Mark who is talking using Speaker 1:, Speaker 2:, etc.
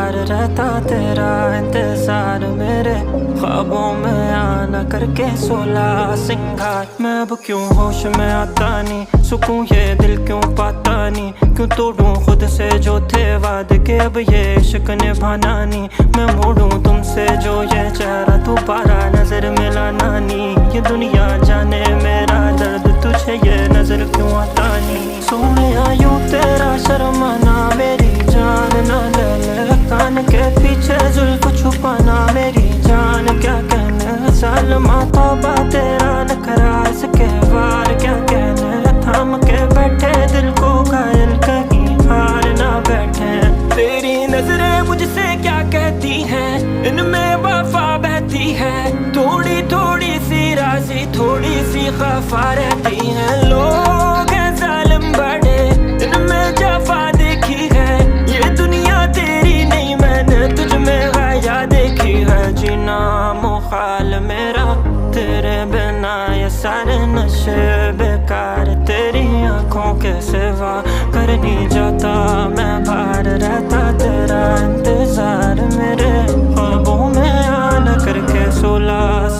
Speaker 1: बार रहता तेरा इंतजार, मेरे ख्वाबों में आना करके 16 सिंगार। मैं अब क्यों होश में आता नहीं, सुकून ये दिल क्यों पाता नहीं, क्यों तोड़ूं खुद से जो थे वादे के, अब ये इश्क निभाना नहीं। मैं मोड़ूं तुमसे जो ये चेहरा, दोबारा नजर मिलाना नहीं। ये दुनिया जाने मेरा दर्द, तुझे ये नजर क्यों आता नहीं। सोने यूं तेरा शर्माना, मेरी जान ना ले ले कान के पीछे जुल्फ छुपाना। मेरी जान क्या कहने सालमा, तौबा तेरा नखरा, इसके बार क्या कहने। थाम के बैठे दिल को घायल, कहीं हार ना बैठे। तेरी नजरें मुझसे क्या कहती हैं, इनमें वफा बहती है। थोड़ी थोड़ी सी राजी, थोड़ी सी खफा रहती है। लोग हैं जालिम बड़े, इनमें जफा देखी है। ये दुनिया तेरी नहीं, मैंने तुझ में गाया देखी है। जीना मुहाल मेरा तेरे बिना, ये सारे नशे बेकार।